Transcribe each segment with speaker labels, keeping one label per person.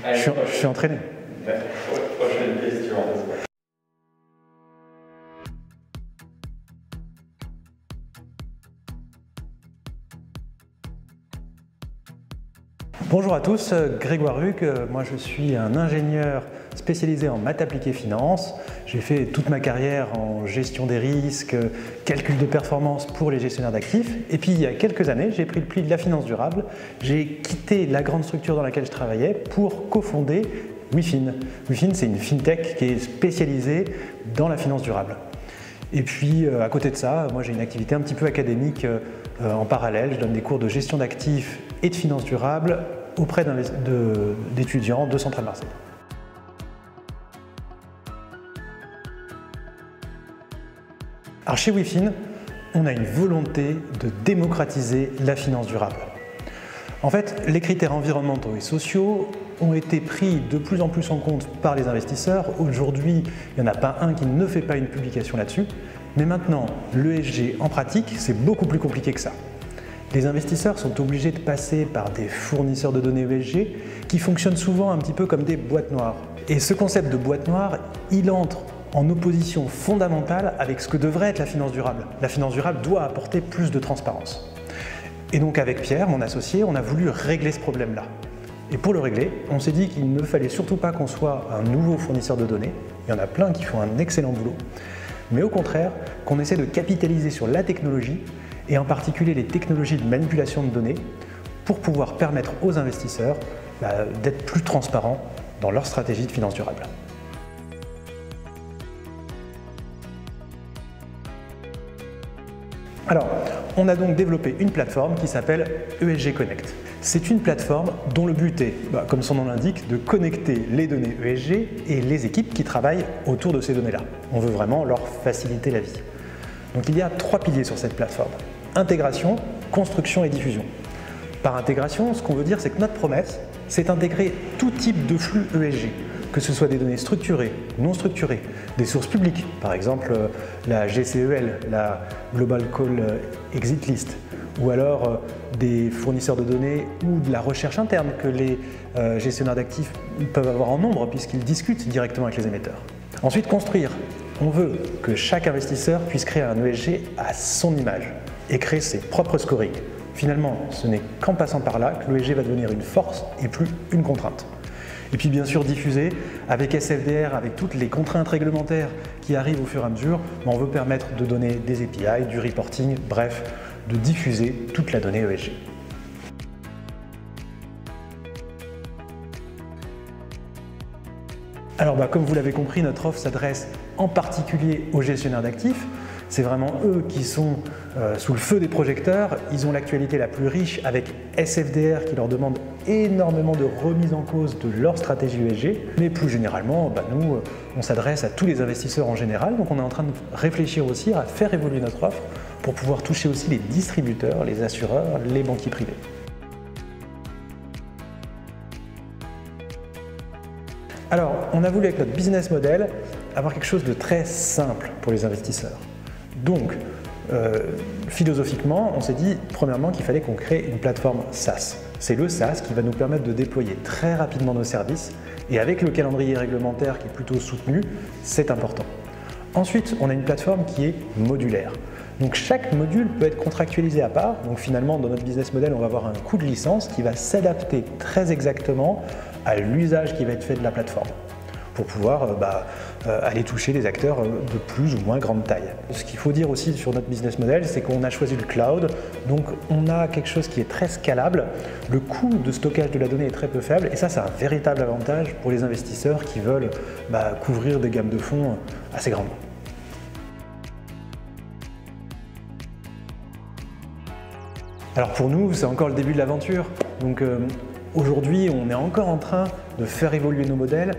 Speaker 1: Je suis entraîné.
Speaker 2: Prochaine question.
Speaker 1: Bonjour à tous, Grégoire Ruc, moi je suis un ingénieur spécialisé en maths appliquées finance. J'ai fait toute ma carrière en gestion des risques, calcul de performance pour les gestionnaires d'actifs. Et puis il y a quelques années, j'ai pris le pli de la finance durable. J'ai quitté la grande structure dans laquelle je travaillais pour cofonder WeFin. WeFin, c'est une fintech qui est spécialisée dans la finance durable. Et puis à côté de ça, moi j'ai une activité un petit peu académique en parallèle. Je donne des cours de gestion d'actifs et de finance durable auprès d'étudiants de Centrale Marseille. Alors chez WeFin, on a une volonté de démocratiser la finance durable. En fait, les critères environnementaux et sociaux ont été pris de plus en plus en compte par les investisseurs. Aujourd'hui, il n'y en a pas un qui ne fait pas une publication là-dessus. Mais maintenant, l'ESG en pratique, c'est beaucoup plus compliqué que ça. Les investisseurs sont obligés de passer par des fournisseurs de données ESG qui fonctionnent souvent un petit peu comme des boîtes noires. Et ce concept de boîte noire, il entre en opposition fondamentale avec ce que devrait être la finance durable. La finance durable doit apporter plus de transparence. Et donc avec Pierre, mon associé, on a voulu régler ce problème-là. Et pour le régler, on s'est dit qu'il ne fallait surtout pas qu'on soit un nouveau fournisseur de données. Il y en a plein qui font un excellent boulot. Mais au contraire, qu'on essaie de capitaliser sur la technologie et en particulier les technologies de manipulation de données pour pouvoir permettre aux investisseurs d'être plus transparents dans leur stratégie de finance durable. Alors, on a donc développé une plateforme qui s'appelle ESG Connect. C'est une plateforme dont le but est, comme son nom l'indique, de connecter les données ESG et les équipes qui travaillent autour de ces données-là. On veut vraiment leur faciliter la vie. Donc il y a 3 piliers sur cette plateforme. Intégration, construction et diffusion. Par intégration, ce qu'on veut dire, c'est que notre promesse, c'est d'intégrer tout type de flux ESG, que ce soit des données structurées, non structurées, des sources publiques, par exemple la GCEL, la Global Call Exit List, ou alors des fournisseurs de données ou de la recherche interne que les gestionnaires d'actifs peuvent avoir en nombre puisqu'ils discutent directement avec les émetteurs. Ensuite, construire. On veut que chaque investisseur puisse créer un ESG à son image et créer ses propres scorings. Finalement, ce n'est qu'en passant par là que l'ESG va devenir une force et plus une contrainte. Et puis bien sûr diffuser avec SFDR, avec toutes les contraintes réglementaires qui arrivent au fur et à mesure, on veut permettre de donner des API, du reporting, bref, de diffuser toute la donnée ESG. Alors comme vous l'avez compris, notre offre s'adresse en particulier aux gestionnaires d'actifs. C'est vraiment eux qui sont sous le feu des projecteurs. Ils ont l'actualité la plus riche avec SFDR qui leur demande énormément de remise en cause de leur stratégie ESG. Mais plus généralement, nous, on s'adresse à tous les investisseurs en général. Donc on est en train de réfléchir aussi à faire évoluer notre offre pour pouvoir toucher aussi les distributeurs, les assureurs, les banquiers privés. Alors, on a voulu avec notre business model avoir quelque chose de très simple pour les investisseurs. Donc, philosophiquement, on s'est dit premièrement qu'il fallait qu'on crée une plateforme SaaS. C'est le SaaS qui va nous permettre de déployer très rapidement nos services et avec le calendrier réglementaire qui est plutôt soutenu, c'est important. Ensuite, on a une plateforme qui est modulaire. Donc chaque module peut être contractualisé à part. Donc finalement, dans notre business model, on va avoir un coût de licence qui va s'adapter très exactement à l'usage qui va être fait de la plateforme pour pouvoir aller toucher des acteurs de plus ou moins grande taille. Ce qu'il faut dire aussi sur notre business model, c'est qu'on a choisi le cloud, donc on a quelque chose qui est très scalable, le coût de stockage de la donnée est très peu faible et ça c'est un véritable avantage pour les investisseurs qui veulent couvrir des gammes de fonds assez grandes. Alors pour nous, c'est encore le début de l'aventure. Donc aujourd'hui, on est encore en train de faire évoluer nos modèles.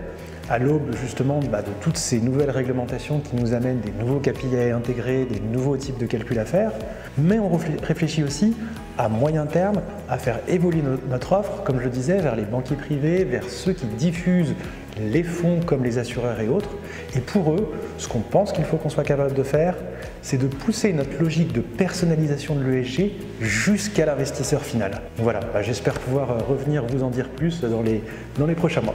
Speaker 1: à l'aube justement de toutes ces nouvelles réglementations qui nous amènent des nouveaux KPI à intégrer, des nouveaux types de calculs à faire, mais on réfléchit aussi à moyen terme à faire évoluer notre offre, comme je le disais, vers les banquiers privés, vers ceux qui diffusent les fonds comme les assureurs et autres. Et pour eux, ce qu'on pense qu'il faut qu'on soit capable de faire, c'est de pousser notre logique de personnalisation de l'ESG jusqu'à l'investisseur final. Donc voilà, j'espère pouvoir revenir vous en dire plus dans les prochains mois.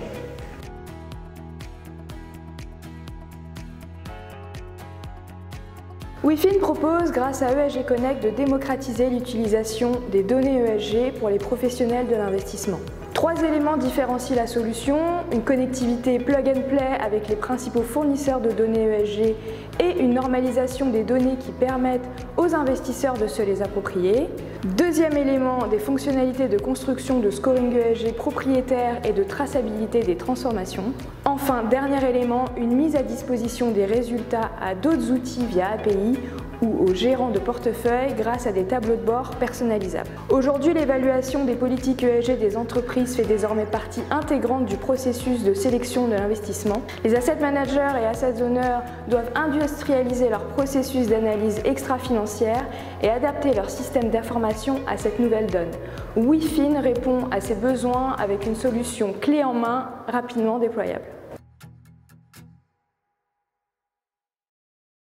Speaker 3: WeFin propose, grâce à ESG Connect, de démocratiser l'utilisation des données ESG pour les professionnels de l'investissement. 3 éléments différencient la solution: une connectivité plug and play avec les principaux fournisseurs de données ESG et une normalisation des données qui permettent aux investisseurs de se les approprier. Deuxième élément, des fonctionnalités de construction de scoring ESG propriétaire et de traçabilité des transformations. Enfin, dernier élément, une mise à disposition des résultats à d'autres outils via API ou aux gérants de portefeuille grâce à des tableaux de bord personnalisables. Aujourd'hui, l'évaluation des politiques ESG des entreprises fait désormais partie intégrante du processus de sélection de l'investissement. Les asset managers et asset owners doivent industrialiser leur processus d'analyse extra-financière et adapter leur système d'information à cette nouvelle donne. WeFin répond à ces besoins avec une solution clé en main rapidement déployable.